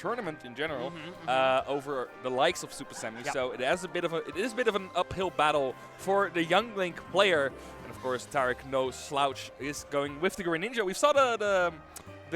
tournament in general over the likes of Supahsemmie. So it is a bit of an uphill battle for the young Link player. And of course, Tarik, no slouch, is going with the Greninja. We saw the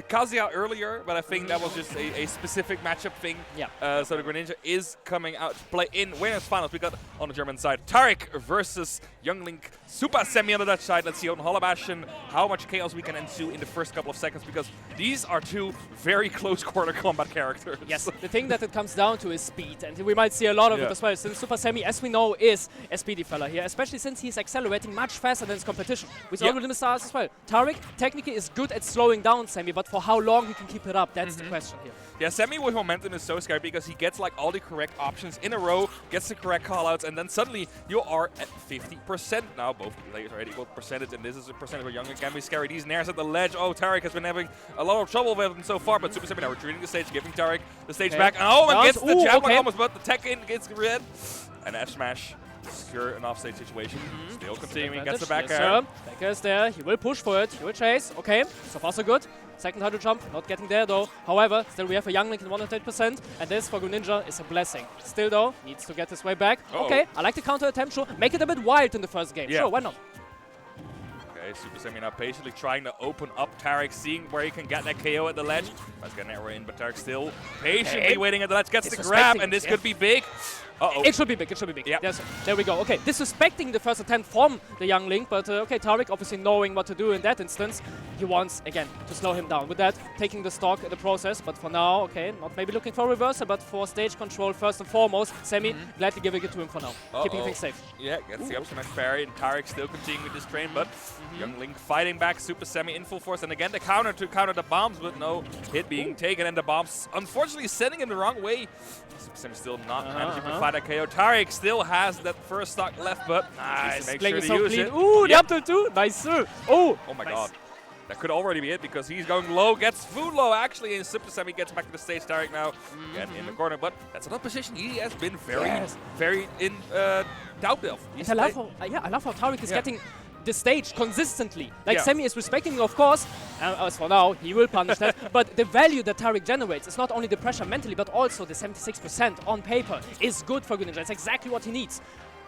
Kazuya earlier, but I think that was just a specific matchup thing. So the Greninja is coming out to play in winners finals. We got on the German side Tarik versus Young Link, Supahsemmie on the Dutch side. Let's see on Hollow Bastion how much chaos we can ensue in the first couple of seconds, because these are two very close quarter combat characters. Yes, the thing that it comes down to is speed, and we might see a lot of it as well, since Supahsemmie, as we know, is a speedy fella here, especially since he's accelerating much faster than his competition. We saw with the stars as well. Tarik technically is good at slowing down Semmie, but for how long he can keep it up, that's the question here. Yeah, Semmie with momentum is so scary because he gets like all the correct options in a row, gets the correct callouts, and then suddenly you are at 50% now. Both players are at equal percentage, and this is a percentage where Young Link can be scary. These nairs at the ledge. Oh, Tarik has been having a lot of trouble with him so far, but Supahsemmie now retreating the stage, giving Tarik the stage back. Oh, and gets the jab one almost, but the tech in gets red. And F smash. Secure an offstage situation. Still continuing, gets the back air. Back air is there. He will push for it. He will chase. Okay, so far so good. Second hurdle jump, not getting there though. However, still we have a Young Link in 100%, and this for Greninja is a blessing. Still though, needs to get his way back. Okay, I like the counter attempt. Sure, make it a bit wild in the first game. Sure, why not? Okay, Supahsemmie now patiently trying to open up Tarik, seeing where he can get that KO at the ledge. Let's get an arrow in, but Tarik still patiently waiting at the ledge, gets the grab, and this could be big. It should be big, it should be big. Yes, there we go. Okay, disrespecting the first attempt from the Young Link, but okay, Tarik obviously knowing what to do in that instance. He wants, again, to slow him down. With that, taking the stock in the process, but for now, okay, not maybe looking for a reversal, but for stage control first and foremost. Semmie gladly giving it to him for now, keeping things safe. Yeah, gets the up smash parry, and Tarik still continuing with this train, but Young Link fighting back, Supahsemmie in full force, and again the counter to counter the bombs, but no hit being taken, and the bombs unfortunately sending him the wrong way. Supahsemmie still not managing to fight that KO. Tarik still has that first stock left, but nice. Make sure to use it. Ooh, the up tilt too. Nice, sir. Oh my god. That could already be it because he's going low, gets food low actually, and Supahsemmie gets back to the stage. Tarik now again in the corner, but that's another position he has been very in doubt of. I love how Tarik is getting the stage consistently. Like Semmie is respecting him, of course. As for now, he will punish that. But the value that Tarik generates is not only the pressure mentally, but also the 76% on paper is good for Greninja. It's exactly what he needs.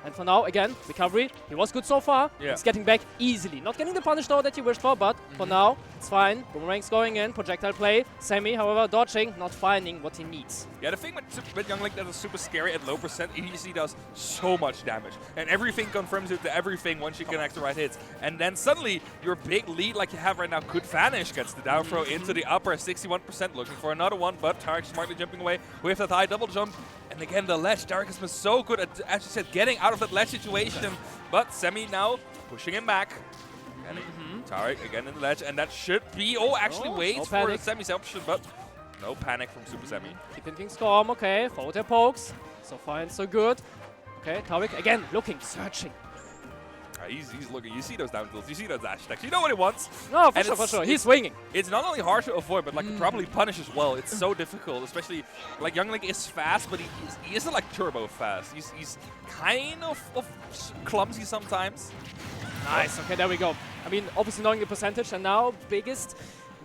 And for now, again, recovery. He was good so far. He's getting back easily. Not getting the punish though that he wished for, but for now, it's fine. Boomerang's going in, projectile play. Semmie, however, dodging, not finding what he needs. Yeah, the thing with Young Link that is super scary at low percent, he easily does so much damage. And everything confirms it to everything once you connect the right hits. And then suddenly, your big lead like you have right now could vanish. Gets the down throw into the upper, 61%, looking for another one, but Tarik smartly jumping away with that high double jump. And again, the ledge. Tarik has been so good at, as you said, getting out of that ledge situation. But Semmie now pushing him back. And Tarik again in the ledge. And that should be... Oh, actually waits for Semmie's option, but no panic from Supahsemmie. Keeping things calm, okay. Forward air pokes. So far and so good. Okay, Tarik again looking, searching. He's looking. You see those down tilts. You see those dash attacks. You know what he wants. No, for sure. He's swinging. It's not only hard to avoid, but like probably punish as well. It's so difficult, especially like Young Link is fast, but he isn't like turbo fast. He's kind of clumsy sometimes. Nice. Okay, there we go. I mean, obviously knowing the percentage, and now biggest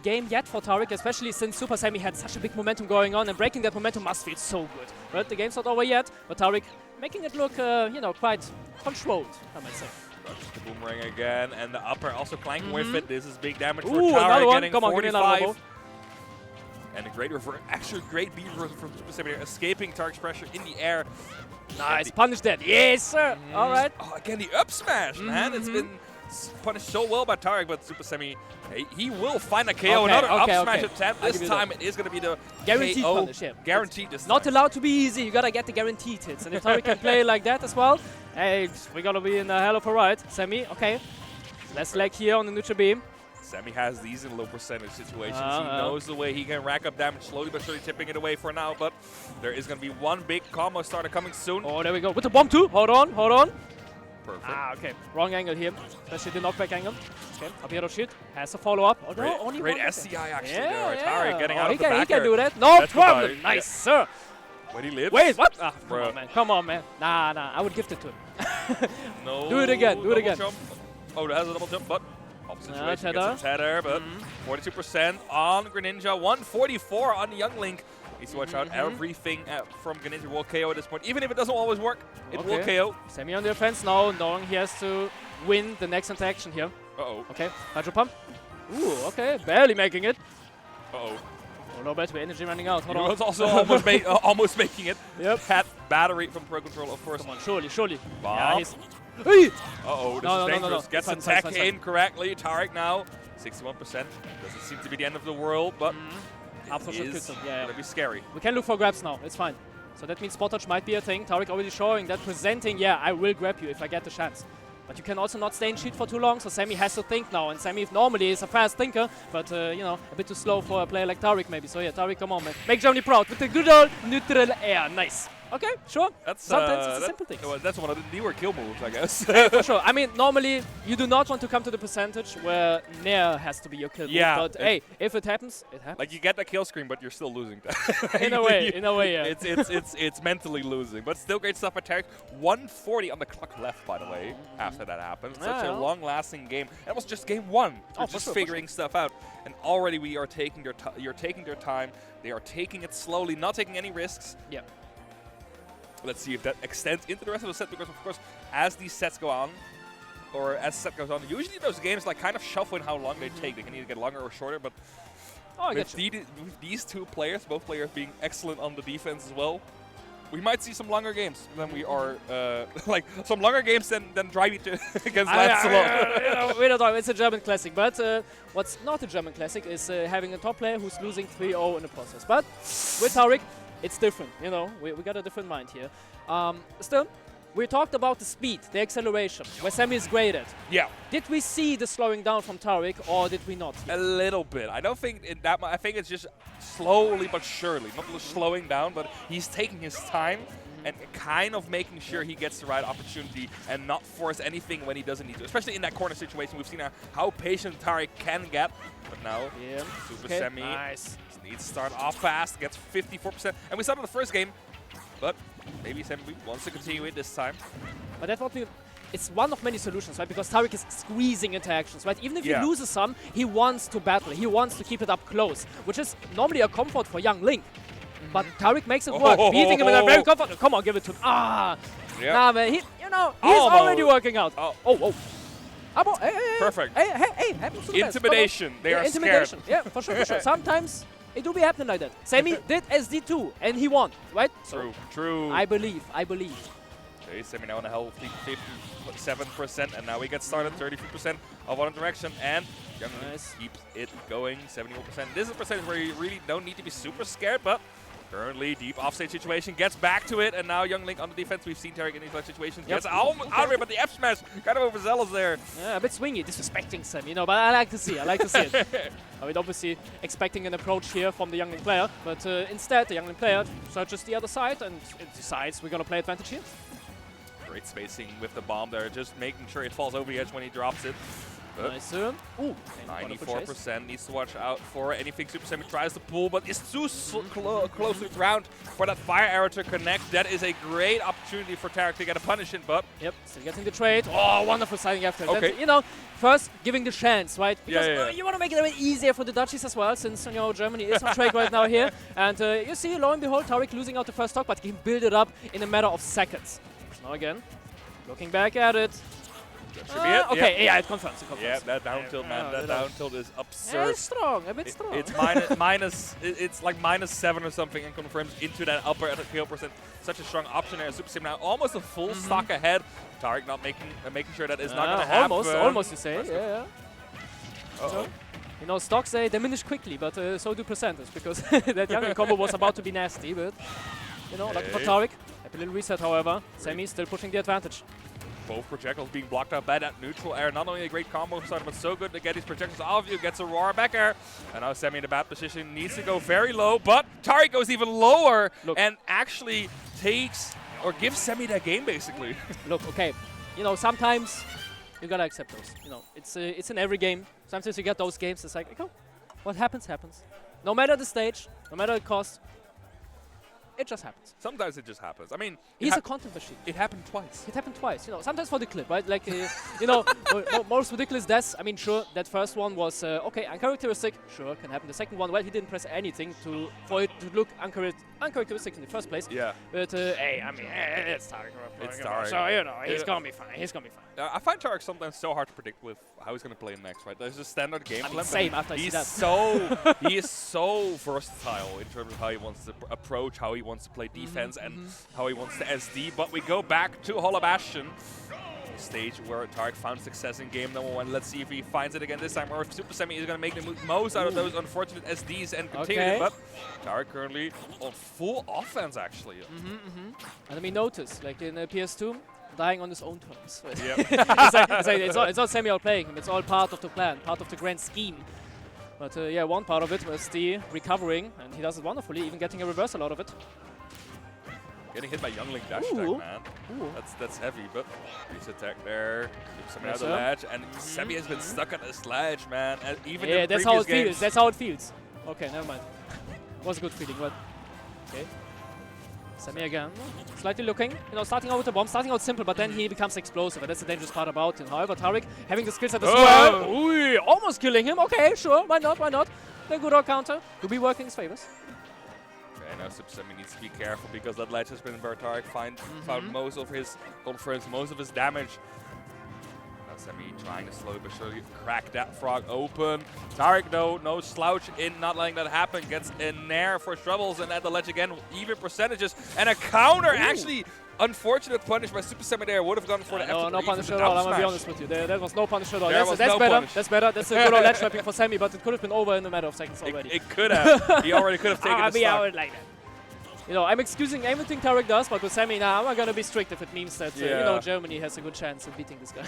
game yet for Tarik, especially since Supahsemmie had such a big momentum going on, and breaking that momentum must feel so good. But the game's not over yet. But Tarik making it look, you know, quite controlled, I might say. The boomerang again, and the upper also clanking with it. This is big damage for Tarik, getting 45. And a great reverse, actually great beat reversal from Supahsemmie, escaping Tarik's pressure in the air. Nice, punish that. Yes, sir. All right. Oh, again, the up smash, man. It's been punished so well by Tarik, but Supahsemmie, he will find a KO. Another up smash attempt. This time it is going to be the guaranteed KO. Punish, Guaranteed this time. Not allowed to be easy. You got to get the guaranteed hits. And if Tarik can play like that as well, hey, we got to be in a hell of a ride. Semmie, okay. Less leg here on the neutral beam. Semmie has these in low percentage situations. He knows the way he can rack up damage, slowly but surely tipping it away for now, but there is going to be one big combo starter coming soon. Oh, there we go. With the bomb too. Hold on, hold on. Perfect. Okay. Wrong angle here, especially the knockback angle. Okay, up here, shield. Has a follow-up. Oh, no, only great SCI actually there. Tarik getting out of the back. He can do that. No problem. Nice, sir. Wait, he lives? Wait, what? Ah, come on, man. Come on, man. Nah, I would gift it to him. No. Do it again. Do it again. Jump. Oh, that has a double jump, but opposite situation gets a tether, but 42% on Greninja, 144 on Young Link. Needs to watch out. Everything from Greninja will KO at this point. Even if it doesn't always work, it will KO. Semi on the offense now, knowing he has to win the next interaction here. Uh-oh. Okay, Hydro Pump. Ooh, okay, barely making it. Uh-oh. Oh, no battery energy running out. Hold He on. was also almost making it. Yep. Had battery from Pro Controller, of course. Come on, surely. Bomb. Yeah, he's... Hey! Uh-oh, this No, is no, dangerous. no. Gets Fine, attack fine. in correctly. Tarik now, 61%. Doesn't seem to be the end of the world, but Up for it is shot yeah. gonna be scary. We can look for grabs now, it's fine. So that means spot touch might be a thing. Tarik already showing that, presenting, yeah, I will grab you if I get the chance. But you can also not stay in sheet for too long, so Sammy has to think now. And Sammy normally is a fast thinker, but you know, a bit too slow for a player like Tarik maybe. So yeah, Tarik, come on, man. Make Germany proud with the good old neutral air. Nice. Okay, sure. Sometimes it's a simple thing. Well, that's one of the newer kill moves, I guess. For sure. I mean, normally you do not want to come to the percentage where Nair has to be your kill move. But hey, if it happens, it happens. Like you get the kill screen, but you're still losing. in a way, yeah. It's mentally losing, but still great stuff by Tarik. 140 on the clock left, by the way. After that happened, such a long-lasting game. That was just game one. We're just figuring stuff out, and already we are taking you're taking their time. They are taking it slowly, not taking any risks. Yeah. Let's see if that extends into the rest of the set, because of course, as these sets go on, or as the set goes on, usually those games like kind of shuffle in how long they take. They can either get longer or shorter, but with these two players, both players being excellent on the defense as well, we might see some longer games than we are, like some longer games than Drivey against Lancelot. We don't know, it's a German classic, but what's not a German classic is having a top player who's losing 3-0 in the process. But with Tarik, it's different, you know, we got a different mind here. Still, we talked about the speed, the acceleration, where Sammy is great at. Yeah. Did we see the slowing down from Tarik, or did we not? A little bit. I don't think that much. I think it's just slowly but surely, not slowing down, but he's taking his time and kind of making sure he gets the right opportunity and not force anything when he doesn't need to. Especially in that corner situation, we've seen how patient Tarik can get. But now, Supahsemmie needs to start off fast, gets 54%. And we saw it in the first game, but maybe Sammy wants to continue it this time. But that's what it's one of many solutions, right? Because Tarik is squeezing interactions, right? Even if he loses some, he wants to battle. He wants to keep it up close, which is normally a comfort for young Link. But Tarik makes it work, beating him in a very comfortable. Come on, give it to him. Nah, man, he's already working out. Perfect. Hey, happens to the best. Intimidation. They are intimidation. scared. Yeah, for sure. Sometimes it do be happening like that. Sammy did SD2, and he won, right? True. I believe. Okay, Sammy now on a healthy 57%, and now we get started 33% of one direction, and keeps it going 71%. This is a percentage where you really don't need to be super scared, but currently deep offstage situation, gets back to it, and now Young Link on the defense. We've seen Tarik in these situations. Gets out of it, but the F smash kind of overzealous there. Yeah, a bit swingy, disrespecting Sam, you know, but I like to see it. I mean, obviously expecting an approach here from the Young Link player, but instead the Young Link player searches the other side and decides we're gonna play advantage here. Great spacing with the bomb there, just making sure it falls over the edge when he drops it. Nice. Ooh, 94% needs to watch out for anything Supahsemmie tries to pull, but it's too close to the ground for that fire arrow to connect. That is a great opportunity for Tarik to get a punish in, but... Yep, still getting the trade. Oh, wonderful signing after. Okay. Then, you know, first giving the chance, right? Because you want to make it a bit easier for the Dutchies as well, since, you know, Germany is on trade right now here. And you see, lo and behold, Tarik losing out the first stock, but he can build it up in a matter of seconds. Now again, looking back at it. That should be it. Okay, yeah, it confirms. Yeah, that down tilt, man. That down tilt is absurd. Yeah, it's strong, a bit strong. It's it's like -7 or something, and confirms into that upper kill percent. Such a strong option there. Supahsemmie now almost a full stock ahead. Tarik not making sure that is not going to happen. Almost, you say. Yeah. So, you know, stocks they diminish quickly, but so do percentage, because that Young combo was about to be nasty. But you know, lucky for Tarik. Happy little reset, however. Sammy still pushing the advantage. Both projectiles being blocked out by that neutral air. Not only a great combo starter, but so good to get these projectiles off you. Gets a roar back air. And now Sammy in a bad position. Needs to go very low, but Tarik goes even lower and actually takes or gives Sammy that game, basically. Look, okay. You know, sometimes you gotta accept those. You know, it's in every game. Sometimes you get those games, it's like, oh, what happens, happens. No matter the stage, no matter the cost. it just happens. Sometimes it just happens. I mean, He's a content machine. It happened twice. It happened twice, you know, sometimes for the clip, right? Like, you know, most ridiculous deaths. I mean, sure, that first one was, okay, uncharacteristic. Sure, can happen. The second one, well, he didn't press anything for it to look uncharacteristic in the first place. Yeah. But, hey, I mean, it's Tarik. It's Tarik. So, you know, he's gonna be fine. He's gonna be fine. I find Tarik sometimes so hard to predict with how he's going to play next, right? There's a standard game plan. Same after I see that. He is so versatile in terms of how he wants to approach, how he wants to play defense, and how he wants to SD. But we go back to Hollow Bastion, a stage where Tarik found success in game number 1. Let's see if he finds it again this time, or if Supahsemmie is going to make the most out of those unfortunate SDs and continue it. But Tarik currently on full offense, actually. And I mean, notice, like in PS2, dying on his own terms. Yep. it's not Semi outplaying him, it's all part of the plan, part of the grand scheme. But yeah, one part of it was the recovering, and he does it wonderfully, even getting a reversal out of it. Getting hit by Youngling dash attack, man. That's heavy, but nice attack there. Something out of the ledge, and Semi has been stuck on this ledge, man. And even in that's how it feels. That's how it feels. Okay, never mind. Was a good feeling, but okay. Semi again, slightly looking, you know, starting out with a bomb, starting out simple, but then he becomes explosive, and that's the dangerous part about him. However, Tarik having the skill set as well. Ooh, almost killing him. Okay, sure, why not, why not? The good old counter to be working his favors. Okay, now Supahsemmie needs to be careful because that ledge has been where Tarik found most of his confidence, most of his damage. Semi trying to slowly but surely crack that frog open. Tarik, though, no slouch in not letting that happen. Gets in there for troubles, and at the ledge again, even percentages. And a counter, actually, unfortunate punish by Supahsemmie there. Would have gone for the F3. No punish at all, I'm going to be honest with you. There was no punish at all. That's better. That's better. That's a good old ledge trapping for Semi, but it could have been over in a matter of seconds already. It could have. He already could have taken the stock. Like that. You know, I'm excusing everything Tarik does, but with Semi now, I'm going to be strict if it means that, you know, Germany has a good chance of beating this guy.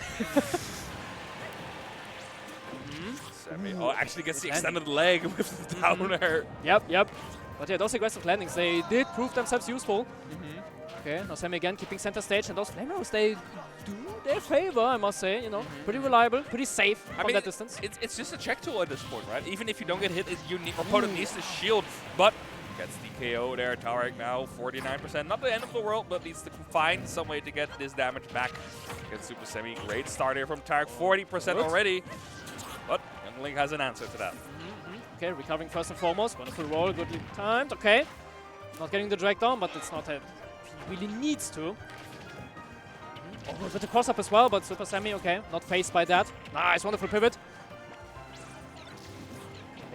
Semi, actually gets the extended leg with the downer. Yep. But yeah, those aggressive landings, they did prove themselves useful. Okay, now Semi again keeping center stage, and those flamearrows, they do their favor, I must say. You know, pretty reliable, pretty safe from that distance. It's just a check tool at this point, right? Even if you don't get hit, your opponent needs to shield, but gets the KO there. Tarik now 49%. Not the end of the world, but needs to find some way to get this damage back against Supahsemmie. Great start here from Tarik, 40% already. But Youngling has an answer to that. Okay, recovering first and foremost. Wonderful roll, good timed. Okay. Not getting the drag down, but it's not a... He really needs to. Oh, with the cross up as well, but Supahsemmie, okay, not faced by that. Nice, wonderful pivot.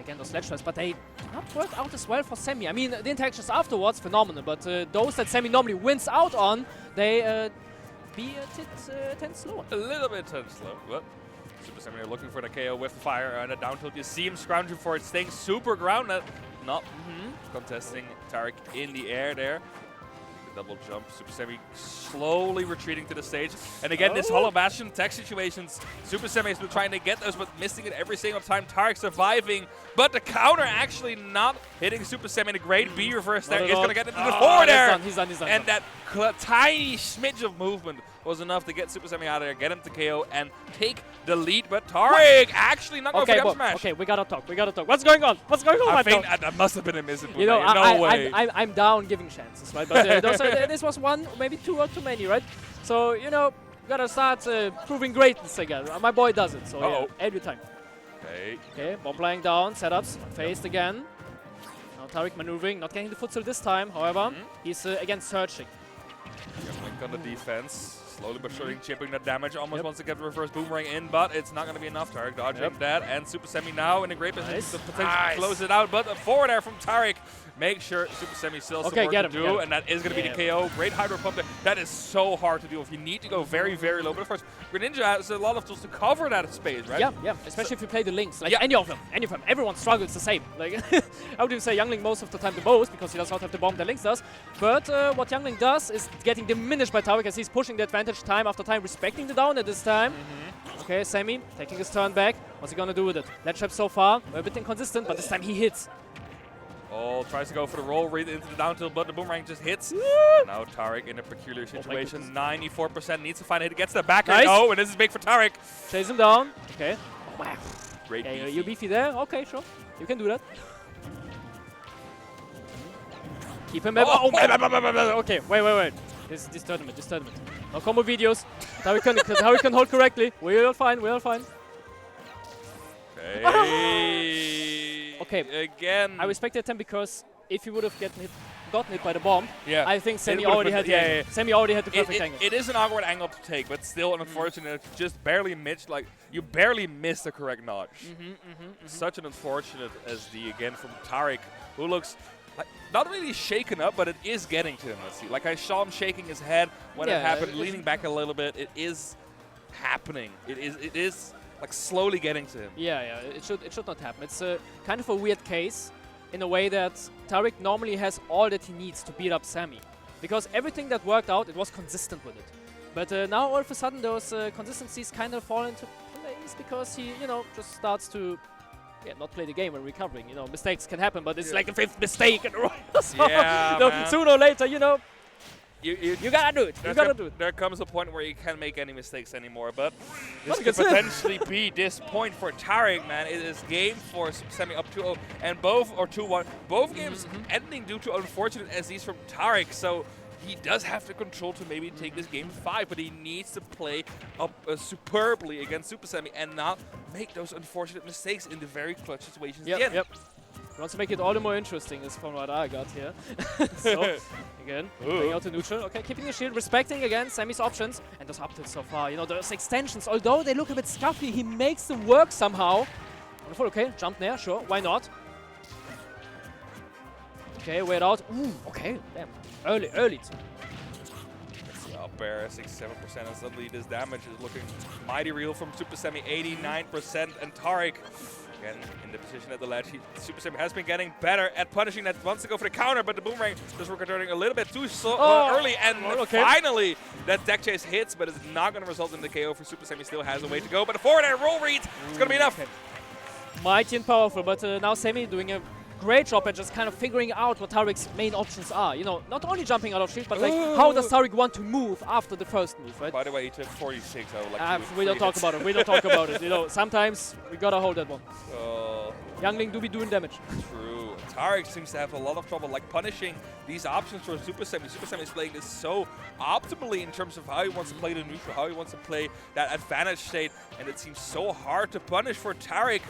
Again, those ledge tries, but they do not work out as well for Semi. I mean, the interactions afterwards, phenomenal, but those that Semi normally wins out on, they be a tit slower. A little bit slow, but Supahsemmie looking for the KO with the fire and a down tilt. You see him scrounging for it, staying super grounded. Not contesting Tarik in the air there. Double jump, Supahsemmie slowly retreating to the stage. And again, this Hollow Bastion tech situations, Supahsemmie has been trying to get those, but missing it every single time. Tarik surviving, but the counter actually not hitting Supahsemmie. A great B reverse there. He's going to get into the forward air. He's done. And that tiny smidge of movement was enough to get Supahsemmie out of there, get him to KO, and take the lead. But Tarik actually not going for the up smash. Okay, we gotta talk. What's going on? I think that must have been a miss. You know, no way. I'm down giving chances, right? But this was one, maybe two or too many, right? So, you know, gotta start proving greatness again. My boy does it, so yeah, every time. Okay, bomb lying down, setups, faced again. Now Tarik maneuvering, not getting the foot still this time, however, he's again searching. Link on the defense, slowly but surely chipping that damage. Almost wants to get the reverse boomerang in, but it's not going to be enough. Tarik dodging that, and Supahsemmie now in a great position to potentially close it out. But a forward air from Tarik. Make sure Supahsemmie still has some work to do, and that is going to be the KO. Great hydro pump there. That is so hard to deal with. You need to go very, very low. But of course, Greninja has a lot of tools to cover that space, right? Yeah. Especially if you play the links. Like any of them. Everyone struggles the same. Like I would even say Youngling most of the time the most, because he does not have the bomb that Lynx does. But what Youngling does is getting diminished by Tarik as he's pushing the advantage time after time, respecting the down at this time. Okay, Semi taking his turn back. What's he gonna do with it? Ledge trap so far, a bit inconsistent, but this time he hits. Oh, tries to go for the roll, read into the down tilt, but the boomerang just hits. Now Tarik in a peculiar situation. 94% needs to find a hit. Gets the back. Oh, and this is big for Tarik. Chase him down. Okay. Oh, wow. Great beefy. You beefy there? Okay, sure. You can do that. Keep him. Okay, wait. This tournament. No combo videos. Tarik can hold correctly. We're all fine. Okay. Again. I respect the attempt because if he would have gotten hit by the bomb, yeah. I think Semi already had the angle. Semi already had the perfect angle. It is an awkward angle to take, but still unfortunate. Just barely missed. Like you barely missed the correct notch. Such an unfortunate SD again from Tarik, who looks like not really shaken up, but it is getting to him. Let's see. Like I saw him shaking his head when it happened, leaning back a little bit. It is happening. It is like slowly getting to him. Yeah. It should not happen. It's kind of a weird case in a way that Tarik normally has all that he needs to beat up Semi. Because everything that worked out, it was consistent with it. But now all of a sudden those consistencies kind of fall into place because he, just starts to not play the game when recovering. Mistakes can happen, but it's like a 5th mistake in a row. So, man. Sooner or later, you gotta do it. There comes a point where you can't make any mistakes anymore, but this could potentially be this point for Tarik, man. It is game 4, Supahsemmie up 2-0, and both 2-1. Both games ending due to unfortunate SDs from Tarik, so he does have the control to maybe take this game 5, but he needs to play up superbly against Supahsemmie and not make those unfortunate mistakes in the very clutch situations again. Yep. He wants to make it all the more interesting, is from what I got here. So, again, going out to neutral. Okay, keeping the shield, respecting again Semi's options. And those up tilts so far, those extensions, although they look a bit scuffy, he makes them work somehow. Wonderful, okay, jump there, sure, why not? Okay, wait out. Ooh, okay, damn. Early too. Up air, 67%, and suddenly this damage is looking mighty real from Supahsemmie, 89%, and Tarik again in the position at the ledge. Supahsemmie has been getting better at punishing that, wants to go for the counter, but the boomerang just returning a little bit too early, and finally that deck chase hits, but it's not going to result in the KO for Supahsemmie. Still has a way to go, but a forward air roll read, it's going to be enough. Mighty and powerful, but now Semi doing a great job at just kind of figuring out what Tarik's main options are. Not only jumping out of shield, but like how does Tarik want to move after the first move, right? By the way, he took 46. I would like we don't talk about it. We don't talk about it. Sometimes we gotta hold that one. Youngling do be doing damage. True. Tarik seems to have a lot of trouble like punishing these options for Supahsemmie. Supahsemmie is playing this so optimally in terms of how he wants to play the neutral, how he wants to play that advantage state, and it seems so hard to punish for Tarik.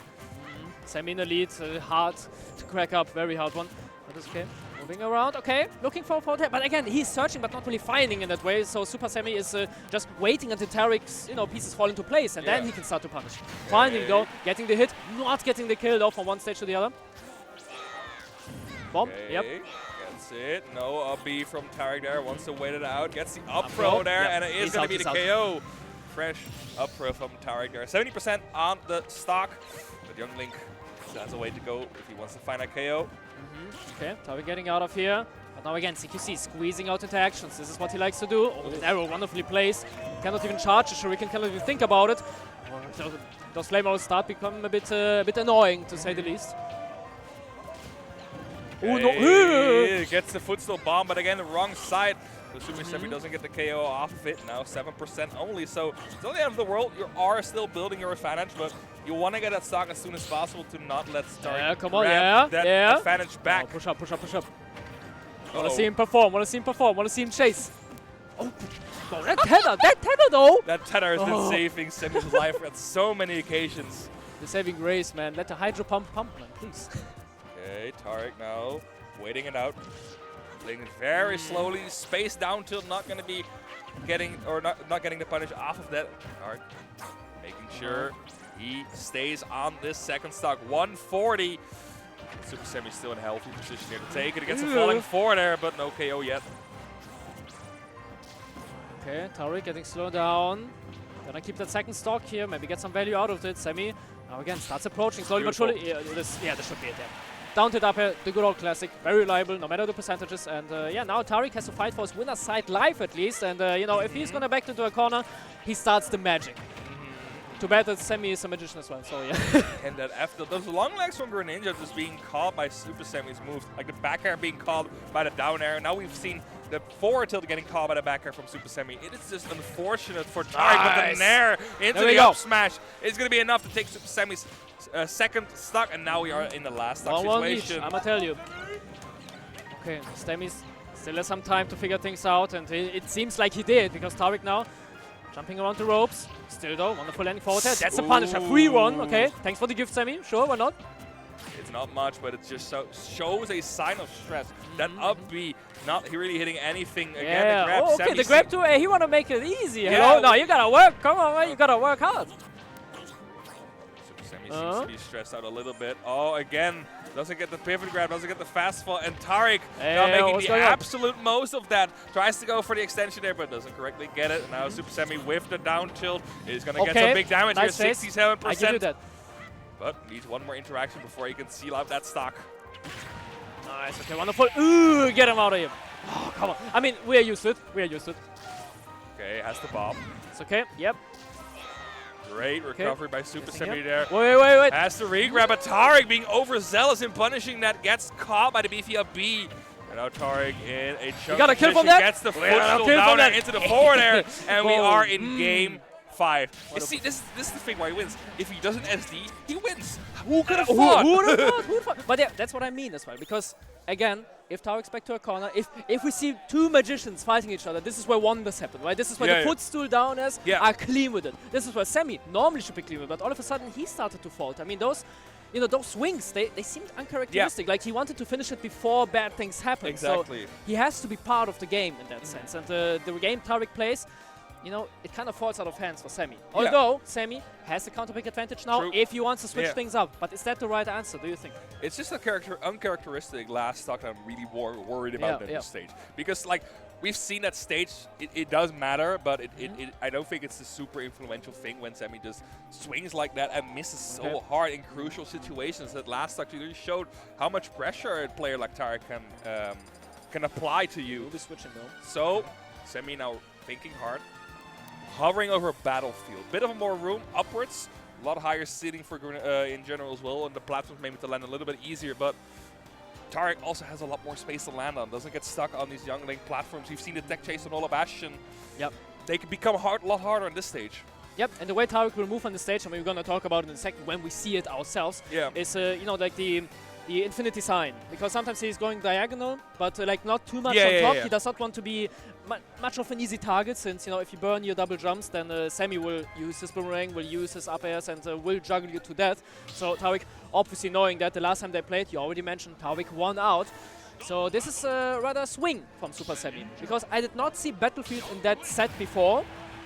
Semi in the lead, hard to crack up, very hard one. But it's okay. Moving around, okay. Looking for that, but again, he's searching but not really finding in that way. So Supahsemmie is just waiting until Tarik's pieces fall into place, and then he can start to punish. Finding though, getting the hit, not getting the kill though from one stage to the other. Bomb, yep. Gets it. No up B from Tarik there, wants to wait it out, gets the up throw there, and it is going to be the KO. Fresh up throw from Tarik there. 70% on the stock, but Youngling has a way to go if he wants to find a KO. Okay, Tarik getting out of here. But now again, CQC squeezing out interactions. This is what he likes to do. Oh, the arrow wonderfully placed. Cannot even charge the Shuriken, cannot even think about it. Those flame arrows start become a bit annoying, to say the least. Oh no! Gets the footstool bomb, but again, the wrong side. The Supahsemmie doesn't get the KO off of it. Now 7% only, so it's not the end of the world. You are still building your advantage, but you want to get that stock as soon as possible to not let Tarik grab that advantage back. Push up. Want to see him perform, want to see him chase. Oh, that tether though! That tether has been saving Semi's life at so many occasions. The saving grace, man. Let the hydro pump, man, please. Okay, Tarik now waiting it out. Playing it very slowly, spaced down till not going to be getting, or not getting the punish off of that. Tarik making sure he stays on this second stock. 140. Supahsemmie still in a healthy position here to take it against a falling forward there, but no KO yet. Okay, Tarik getting slowed down. Gonna keep that second stock here, maybe get some value out of it. Semi now again starts approaching slowly but surely. Yeah, this should be it. Yeah. Down to up here, the good old classic, very reliable, no matter the percentages. And now Tarik has to fight for his winner's side life at least. And if he's gonna back into a corner, he starts the magic. Too bad that Semi is a magician as well, so yeah. And that after those long legs from Greninja just being caught by Supahassemmie's moves, like the back air being caught by the down air. Now we've seen the forward tilt getting caught by the back air from Supahsemmie. It is just unfortunate for Tarik, but the nair into the up smash is going to be enough to take Supahassemmie's second stock, and now we are in the last stock situation. I'm gonna tell you. Okay, Stemmy still has some time to figure things out, and it seems like he did, because Tarik now jumping around the ropes. Still though, wonderful landing forward there. That's a punish, a free one. Okay, thanks for the gift, Sammy. Sure, why not? It's not much, but it just shows a sign of stress. That up B not really hitting anything. Again, the grab. Oh, okay, Sammy the grab too. Hey, he want to make it easy. Yeah. Hello? No, you gotta work. Come on, man. You gotta work hard. Supahsemmie seems to be stressed out a little bit. Oh, again, doesn't get the pivot grab, doesn't get the fast fall, and Tarik now making the absolute most of that. Tries to go for the extension there, but doesn't correctly get it. And now Supahsemmie with the down tilt is going to get some big damage nice here, face. 67%. I can do that. But needs one more interaction before he can seal out that stock. Nice, okay, wonderful. Ooh, get him out of here. Oh, come on. I mean, we are used to it. We are used to it. Okay, has the bomb. It's okay, yep. Great recovery by Supahsemmie there. Wait. Has to re-grab, but Tarik being overzealous in punishing that, gets caught by the beefy up B. And now Tarik in a chunk got a kill from that. gets the footstool down there into the forward air, and we are in game 5. You see, this is the thing why he wins. If he doesn't SD, he wins. Who could have thought? Who would have thought? But yeah, that's what I mean as well. Because, again, if Tarik's back to a corner, if we see two magicians fighting each other, this is where wonders happen, right? This is where the footstool downers are clean with it. This is where Sammy normally should be clean with it, but all of a sudden he started to falter. I mean, those swings, they seemed uncharacteristic. Like he wanted to finish it before bad things happen. Exactly. So he has to be part of the game in that sense. And the game Tarik plays, it kind of falls out of hands for Sammy. Although Sammy has the counter pick advantage now if he wants to switch things up. But is that the right answer, do you think? It's just a uncharacteristic last stock that I'm really worried about at this stage. Because, like, we've seen that stage, it does matter, but I don't think it's a super influential thing when Sammy just swings like that and misses so hard in crucial situations. That last stock really showed how much pressure a player like Tarik can apply to you. We'll be switching though. So, Sammy now thinking hard. Hovering over a battlefield. Bit of more room upwards. A lot higher ceiling for in general as well. And the platforms maybe to land a little bit easier. But Tarik also has a lot more space to land on. Doesn't get stuck on these young link platforms. You've seen the tech chase on Olympus. Yep. They can become a lot harder on this stage. Yep, and the way Tarik will move on the stage, I mean, we're going to talk about it in a second when we see it ourselves, is, like the infinity sign. Because sometimes he's going diagonal, but like not too much on top. He does not want to be much of an easy target, since, if you burn your double jumps, then Sammy will use his boomerang, will use his up airs, and will juggle you to death. So Tarik, obviously knowing that the last time they played, you already mentioned, Tarik won out. So this is rather a swing from Supahsemmie, because I did not see Battlefield in that set before.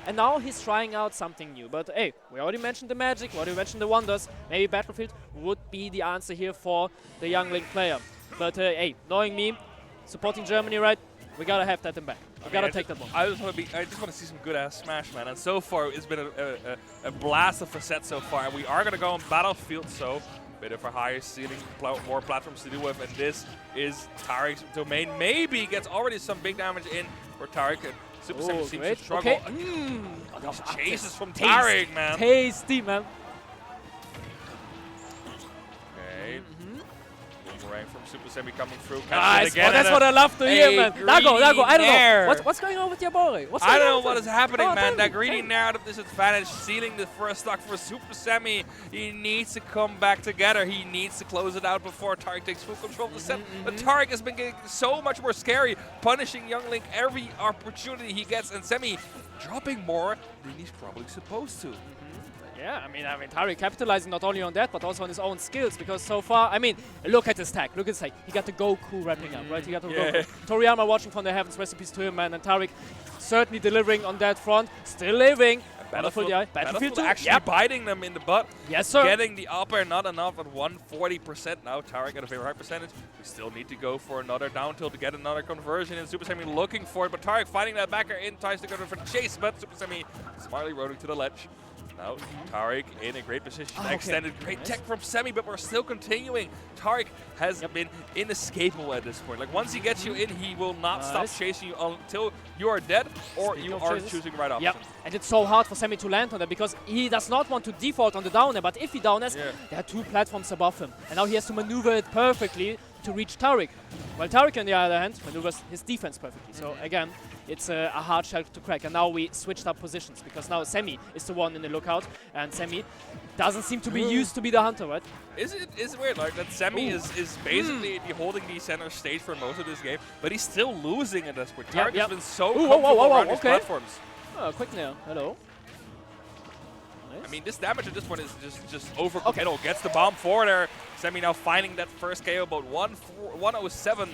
And now he's trying out something new. But hey, we already mentioned the magic, we already mentioned the wonders. Maybe Battlefield would be the answer here for the young Link player. But hey, knowing me, supporting Germany, right? We gotta have that in back. We gotta take that one. I just want to see some good ass Smash, man. And so far, it's been a blast of a set so far. And we are gonna go on Battlefield, so bit of a higher ceiling, more platforms to do with. And this is Tarik's domain. Maybe gets already some big damage in for Tarik. Supahsemmie seems to struggle. Okay. Those chases from Tarik, man. Tasty, man. Okay. Boomerang from Supahsemmie coming through. Nice. That's what I love to hear, man. Nago, I don't know. What's going on with your boy? I don't know what is happening, man. That greedy nair out of disadvantage, sealing the first stock for Supahsemmie. He needs to come back together. He needs to close it out before Tarik takes full control of the set. But Tarik has been getting so much more scary, punishing young Link every opportunity he gets, and Sammy dropping more than he's probably supposed to. Yeah, I mean, Tarik capitalizing not only on that, but also on his own skills, because so far, I mean, look at his tag, look at his tag. He got the Goku wrapping up, right? He got the Goku. Toriyama watching from the heavens, recipes to him, man, and Tarik certainly delivering on that front, still living. Battlefield too. Actually biting them in the butt. Yes, sir. Getting the upper, not enough at 140%. Now Tarik at a very high percentage. We still need to go for another down tilt to get another conversion, and Supahsemmie looking for it, but Tarik fighting that backer in, tries to go for the chase, but Supahsemmie smartly rolling to the ledge. Now Tarik in a great position, extended great tech from Sammy, but we're still continuing. Tarik has been inescapable at this point. Like, once he gets you in, he will not stop chasing you until you are dead or you are choosing the right option. And it's so hard for Sammy to land on that, because he does not want to default on the down air, but if he down airs, there are two platforms above him. And now he has to maneuver it perfectly to reach Tarik. While Tarik, on the other hand, maneuvers his defense perfectly. So again, it's a hard shell to crack. And now we switched up positions, because now Sammy is the one in the lookout, and Sammy doesn't seem to be used to be the hunter, right? Is it weird like that Semmie is basically holding the center stage for most of this game, but he's still losing at this point. Tarik has been so comfortable around his platforms. Quick nail. Hello. Nice. I mean, this damage at this point is just overcommittal. Gets the bomb for there. Semmie now finding that first KO, about 107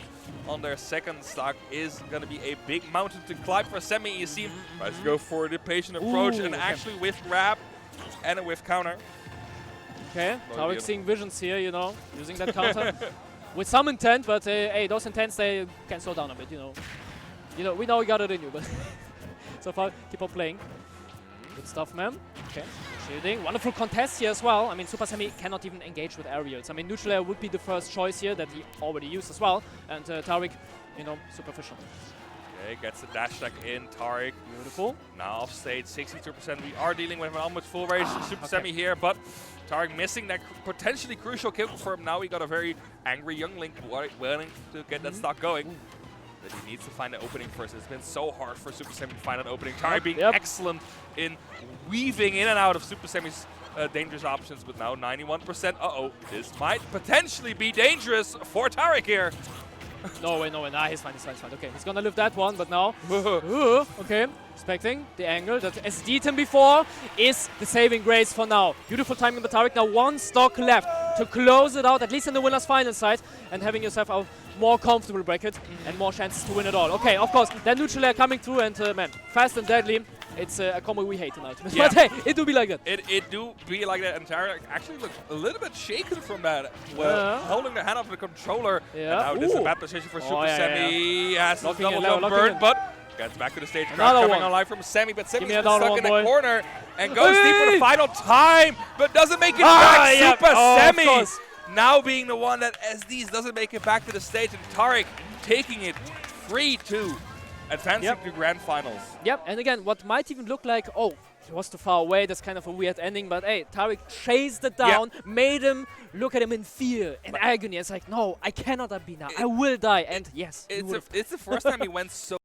on their second stock is going to be a big mountain to climb for Semmie. You see him tries to go for the patient approach and actually with grab and a whiff counter. Okay, Tarik seeing visions here, you know, using that counter with some intent, but hey, those intents, they can slow down a bit, you know. We know you got it in you, but so far, keep on playing. Good stuff, man. Okay, shielding. Wonderful contest here as well. I mean, Supahsemmie cannot even engage with aerials. I mean, neutral air would be the first choice here that he already used as well. And Tarik, you know, superficial. Okay, gets the dash attack in. Tarik. Beautiful. Now off stage, 62%. We are dealing with an almost full range Supahsemmie here, but Tarik missing that potentially crucial kill for him. Now we got a very angry young Link willing to get that stock going. But he needs to find an opening first. It's been so hard for Supahsemmie to find an opening. Tarik being excellent in weaving in and out of Supahsemmie's dangerous options, but now 91%. Uh-oh, this might potentially be dangerous for Tarik here. No way. Nah, he's fine. Okay, he's gonna live that one, but now... okay, expecting the angle that SD'd him before is the saving grace for now. Beautiful timing by Tarik. Now one stock left to close it out, at least in the winner's final side, and having yourself a more comfortable bracket and more chances to win it all. Okay, of course, then neutral air coming through, and man, fast and deadly. It's a combo we hate tonight. Yeah. But hey, it do be like that. It do be like that, and Tarik actually looks a little bit shaken from that. Well, holding the hand of the controller. And now this is a bad position for Supahsemmie. Has his double jump burn, but gets back to the stage. Crowd coming online from Semmie, but Semmie's stuck in the corner and goes deep for the final time, but doesn't make it back. Supahsemmie now being the one that SDs doesn't make it back to the stage, and Tarik taking it 3-2. Advancing to grand finals. Yep, and again, what might even look like, oh, he was too far away, that's kind of a weird ending, but hey, Tarik chased it down, made him look at him in fear and agony. It's like, no, I cannot be now, I will die, and yes. It's the first time he went so